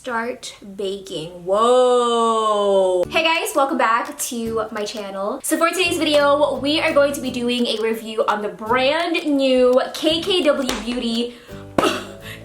start baking. Whoa! Hey guys, welcome back to my channel. So for today's video, we are going to be doing a review on the brand new KKW Beauty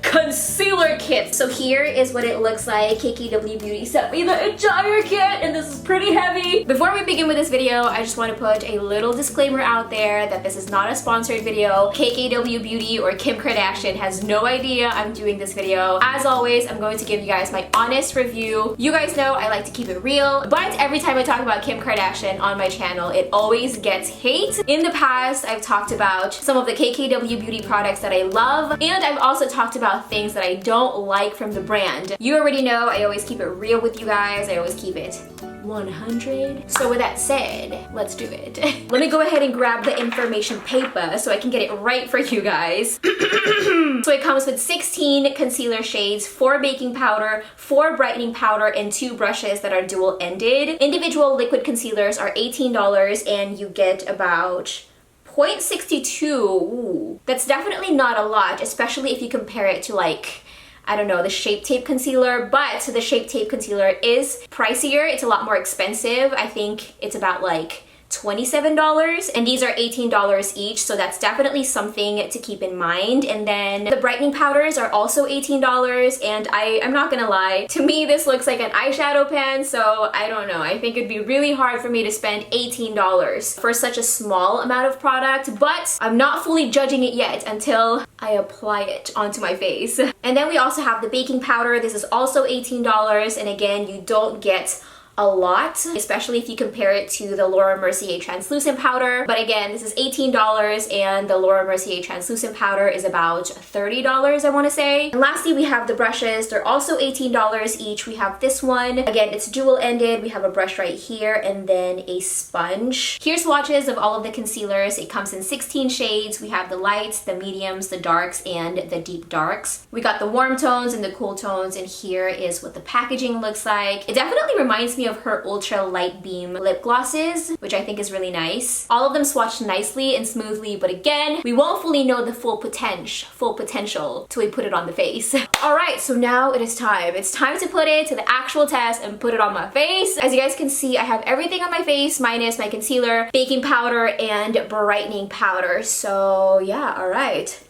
concealer kit. So here is what it looks like. KKW Beauty sent me the entire kit and this is pretty heavy. Before we begin with this video, I just want to put a little disclaimer out there that this is not a sponsored video. KKW Beauty or Kim Kardashian has no idea I'm doing this video. As always, I'm going to give you guys my honest review. You guys know I like to keep it real, but every time I talk about Kim Kardashian on my channel, it always gets hate. In the past, I've talked about some of the KKW Beauty products that I love, and I've also talked about things that I don't like from the brand. You already know I always keep it real with you guys. I always keep it 100. So with that said, let's do it. Let me go ahead and grab the information paper so I can get it right for you guys. So it comes with 16 concealer shades, 4 baking powder, 4 brightening powder, and 2 brushes that are dual-ended. Individual liquid concealers are $18 and you get about 0.62. Ooh, that's definitely not a lot, especially if you compare it to like, I don't know, the Shape Tape concealer, but the Shape Tape concealer is pricier. It's a lot more expensive. I think it's about like $27 and these are $18 each, so that's definitely something to keep in mind. And then the brightening powders are also $18 and I'm not gonna lie, to me this looks like an eyeshadow pan, so I don't know. I think it'd be really hard for me to spend $18 for such a small amount of product, but I'm not fully judging it yet until I apply it onto my face. And then we also have the baking powder. This is also $18 and again, you don't get a lot, especially if you compare it to the Laura Mercier translucent powder. But again, this is $18 and the Laura Mercier translucent powder is about $30, I want to say. And lastly, we have the brushes. They're also $18 each. We have this one. Again, it's dual-ended. We have a brush right here and then a sponge. Here's swatches of all of the concealers. It comes in 16 shades. We have the lights, the mediums, the darks, and the deep darks. We got the warm tones and the cool tones, and here is what the packaging looks like. It definitely reminds me of her Ultra Light Beam lip glosses, which I think is really nice. All of them swatch nicely and smoothly, but again, we won't fully know the full potential till we put it on the face. All right, so now it is time. It's time to put it to the actual test and put it on my face. As you guys can see, I have everything on my face minus my concealer, baking powder, and brightening powder. So yeah, all right.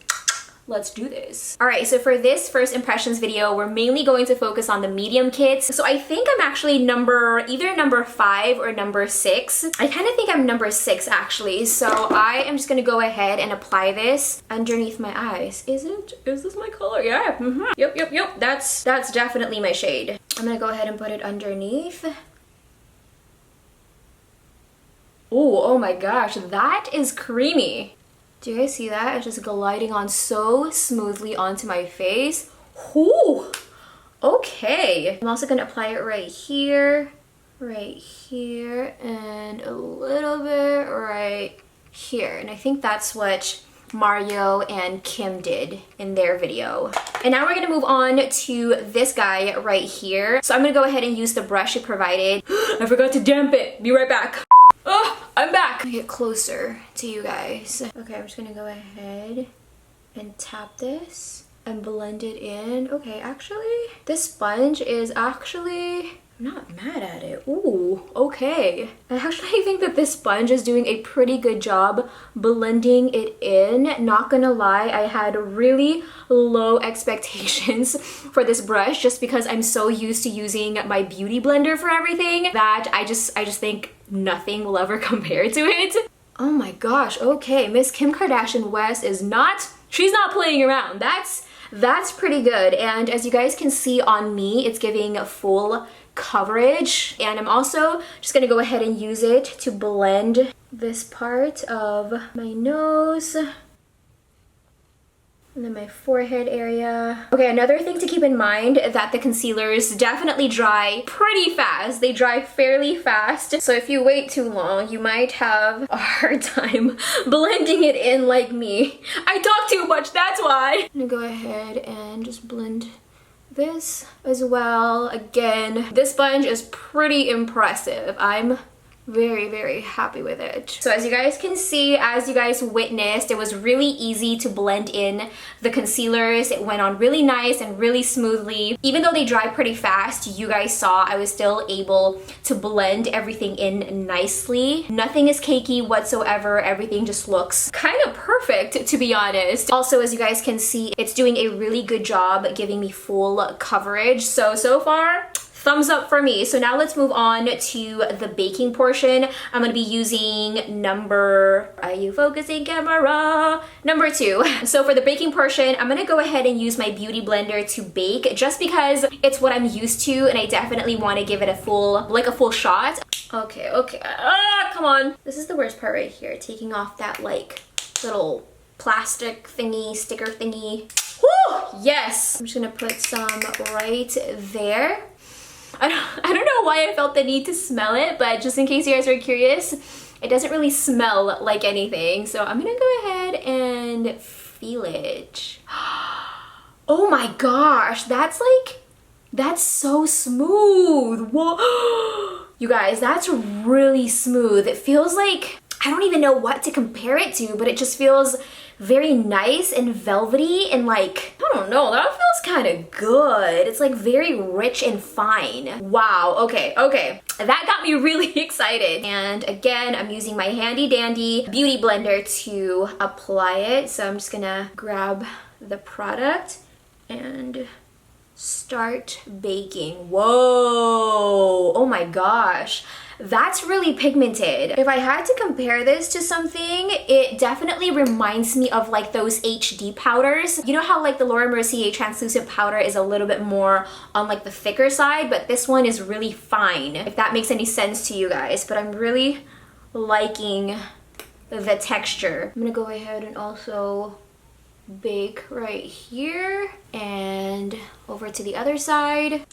Let's do this. All right, so for this first impressions video, we're mainly going to focus on the medium kits. So I think I'm actually either number 5 or number 6. I kind of think I'm number 6 actually. So I am just gonna go ahead and apply this underneath my eyes. Is this my color? Yeah. Yep. That's definitely my shade. I'm gonna go ahead and put it underneath. Oh my gosh, that is creamy. Do you guys see that? It's just gliding on so smoothly onto my face. Ooh, okay. I'm also gonna apply it right here, and a little bit right here. And I think that's what Mario and Kim did in their video. And now we're gonna move on to this guy right here. So I'm gonna go ahead and use the brush it provided. I forgot to damp it. Be right back. Oh, I'm back. Get closer to you guys. Okay, I'm just gonna go ahead and tap this and blend it in. Okay, actually, this sponge is I'm not mad at it. Ooh, okay. I actually think that this sponge is doing a pretty good job blending it in. Not gonna lie, I had really low expectations for this brush just because I'm so used to using my beauty blender for everything that I just think nothing will ever compare to it. Oh my gosh, okay. Miss Kim Kardashian West she's not playing around. That's pretty good. And as you guys can see on me, it's giving full coverage. And I'm also just gonna go ahead and use it to blend this part of my nose and then my forehead area. Okay, another thing to keep in mind is that the concealers definitely dry pretty fast. They dry fairly fast. So if you wait too long, you might have a hard time blending it in like me. I talk too much, that's why. I'm gonna go ahead and just blend this as well. Again, this sponge is pretty impressive. I'm very happy with it. So as you guys can see, as you guys witnessed, it was really easy to blend in the concealers. It went on really nice and really smoothly. Even though they dry pretty fast, you guys saw I was still able to blend everything in nicely. Nothing is cakey whatsoever. Everything just looks kind of perfect, to be honest. Also, as you guys can see, it's doing a really good job giving me full coverage. So far, thumbs up for me. So now let's move on to the baking portion. I'm gonna be using number, are you focusing camera? Number 2. So for the baking portion, I'm gonna go ahead and use my beauty blender to bake just because it's what I'm used to and I definitely wanna give it a full shot. Okay. Come on. This is the worst part right here, taking off that like little plastic thingy, sticker thingy. Woo! Yes! I'm just gonna put some right there. I don't know why I felt the need to smell it, but just in case you guys are curious, it doesn't really smell like anything. So I'm gonna go ahead and feel it. Oh my gosh, that's so smooth. Whoa. You guys, that's really smooth. It feels like, I don't even know what to compare it to, but it just feels very nice and velvety and like, I don't know, that feels kind of good. It's like very rich and fine. Wow, okay. That got me really excited. And again, I'm using my handy dandy beauty blender to apply it. So I'm just gonna grab the product and start baking. Whoa, oh my gosh. That's really pigmented. If I had to compare this to something, it definitely reminds me of like those HD powders. You know how like the Laura Mercier translucent powder is a little bit more on like the thicker side, but this one is really fine, if that makes any sense to you guys. But I'm really liking the texture. I'm gonna go ahead and also bake right here and over to the other side.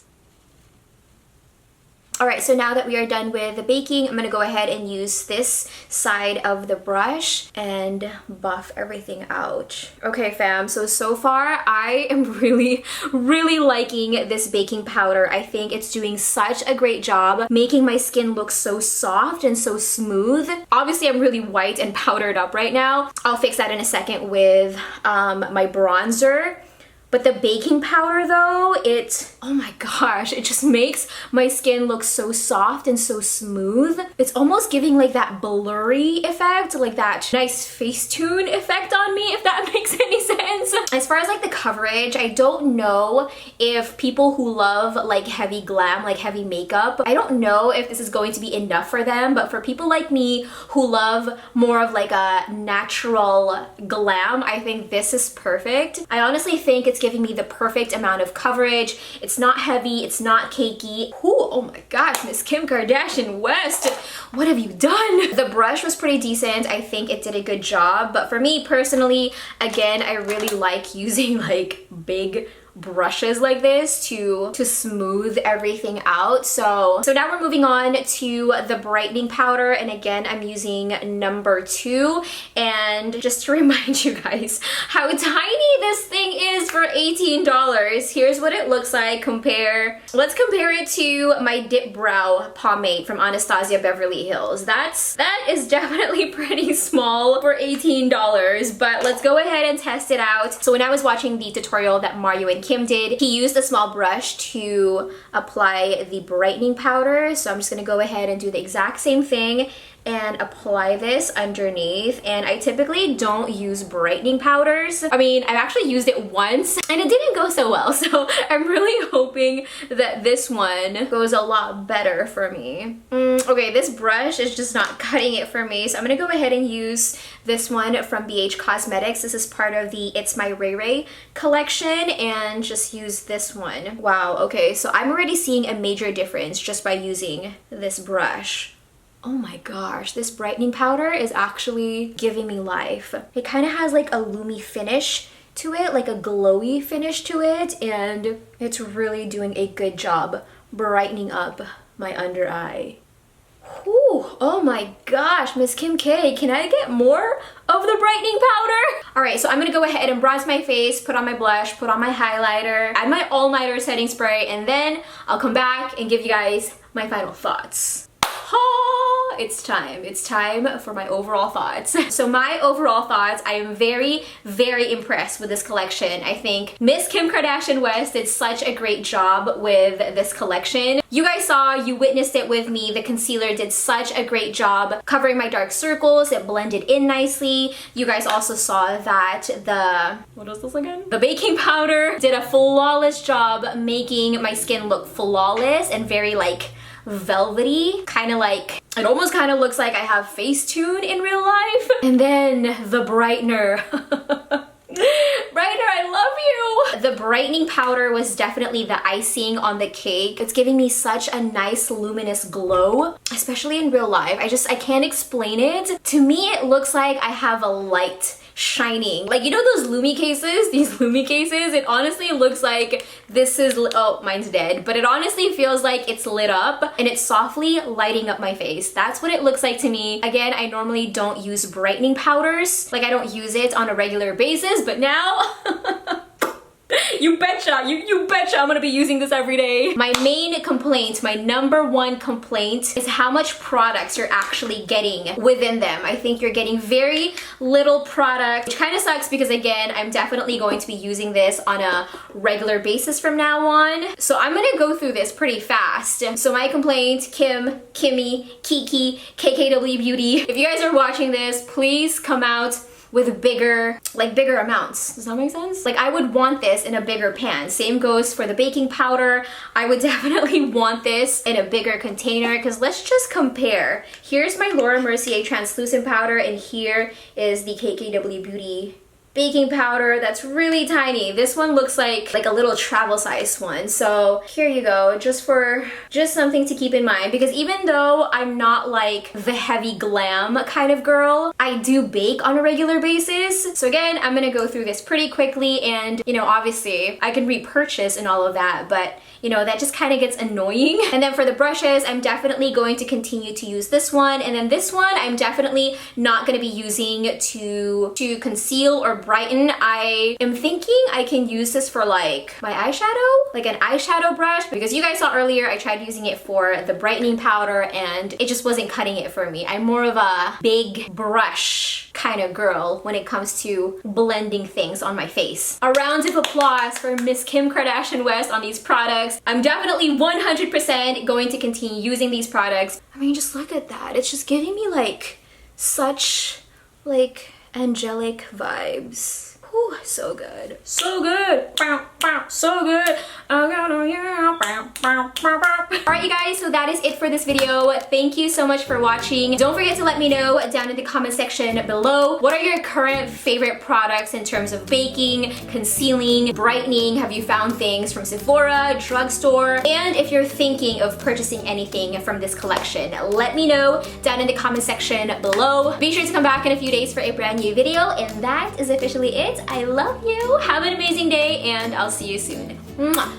All right, so now that we are done with the baking, I'm gonna go ahead and use this side of the brush and buff everything out. Okay, fam, so far I am really liking this baking powder. I think it's doing such a great job making my skin look so soft and so smooth. Obviously, I'm really white and powdered up right now. I'll fix that in a second with my bronzer. But the baking powder though, oh my gosh, it just makes my skin look so soft and so smooth. It's almost giving like that blurry effect, like that nice Facetune effect on me, if that makes any sense. As far as like the coverage, I don't know if people who love like heavy glam, like heavy makeup, I don't know if this is going to be enough for them, but for people like me who love more of like a natural glam, I think this is perfect. I honestly think it's giving me the perfect amount of coverage. It's not heavy, it's not cakey. Ooh, oh my gosh, Miss Kim Kardashian West, what have you done? The brush was pretty decent. I think it did a good job, but for me personally, again, I really like using like big brushes like this to smooth everything out. So now we're moving on to the brightening powder, and again I'm using number 2. And just to remind you guys how tiny this thing is for $18, here's what it looks like. Let's compare it to my Dip Brow pomade from Anastasia Beverly Hills. That is definitely pretty small for $18, but let's go ahead and test it out. So when I was watching the tutorial that Mario and Kim did, he used a small brush to apply the brightening powder. So I'm just gonna go ahead and do the exact same thing and apply this underneath. And I typically don't use brightening powders. I mean, I've actually used it once and it didn't go so well. So I'm really hoping that this one goes a lot better for me. Okay, this brush is just not cutting it for me. So I'm gonna go ahead and use this one from BH Cosmetics. This is part of the It's My Ray Ray collection, and just use this one. Wow, okay, so I'm already seeing a major difference just by using this brush. Oh my gosh, this brightening powder is actually giving me life. It kind of has like a loomy finish to it, like a glowy finish to it, and it's really doing a good job brightening up my under eye. Whew, oh my gosh, Miss Kim K, can I get more of the brightening powder? All right, so I'm gonna go ahead and bronze my face, put on my blush, put on my highlighter, add my all-nighter setting spray, and then I'll come back and give you guys my final thoughts. it's time. It's time for my overall thoughts. So my overall thoughts, I am very, very impressed with this collection. I think Miss Kim Kardashian West did such a great job with this collection. You guys saw, you witnessed it with me. The concealer did such a great job covering my dark circles. It blended in nicely. You guys also saw that what was this again? The baking powder did a flawless job making my skin look flawless and very like velvety, kind of like, it almost kind of looks like I have Facetune in real life. And then the brightener. Brightener, I love you! The brightening powder was definitely the icing on the cake. It's giving me such a nice luminous glow, especially in real life. I can't explain it. To me, it looks like I have a light shining. Like, you know those Lumi cases? These Lumi cases? It honestly looks like this is, oh, mine's dead. But it honestly feels like it's lit up and it's softly lighting up my face. That's what it looks like to me. Again, I normally don't use brightening powders. Like, I don't use it on a regular basis, but now you betcha, you betcha I'm gonna be using this every day. My main complaint, my number one complaint is how much products you're actually getting within them. I think you're getting very little product, which kind of sucks because again, I'm definitely going to be using this on a regular basis from now on. So I'm gonna go through this pretty fast. So my complaint, Kim, Kimmy, Kiki, KKW Beauty. If you guys are watching this, please come out with bigger amounts. Does that make sense? Like, I would want this in a bigger pan. Same goes for the baking powder. I would definitely want this in a bigger container because let's just compare. Here's my Laura Mercier translucent powder and here is the KKW Beauty baking powder that's really tiny. This one looks like a little travel size one. So here you go, just something to keep in mind, because even though I'm not like the heavy glam kind of girl, I do bake on a regular basis. So again, I'm gonna go through this pretty quickly and, you know, obviously I can repurchase and all of that, but you know, that just kind of gets annoying. And then for the brushes, I'm definitely going to continue to use this one. And then this one, I'm definitely not going to be using to conceal or brighten. I am thinking I can use this for like my eyeshadow, like an eyeshadow brush, because you guys saw earlier, I tried using it for the brightening powder and it just wasn't cutting it for me. I'm more of a big brush kind of girl when it comes to blending things on my face. A round of applause for Miss Kim Kardashian West on these products. I'm definitely 100% going to continue using these products. I mean, just look at that. It's just giving me like such like angelic vibes. Whew, so good. So good. So good. Alright you guys, so that is it for this video. Thank you so much for watching. Don't forget to let me know down in the comment section below, what are your current favorite products in terms of baking, concealing, brightening? Have you found things from Sephora, drugstore? And if you're thinking of purchasing anything from this collection, let me know down in the comment section below. Be sure to come back in a few days for a brand new video, and that is officially it. I love you. Have an amazing day, and I'll see you soon. Mwah.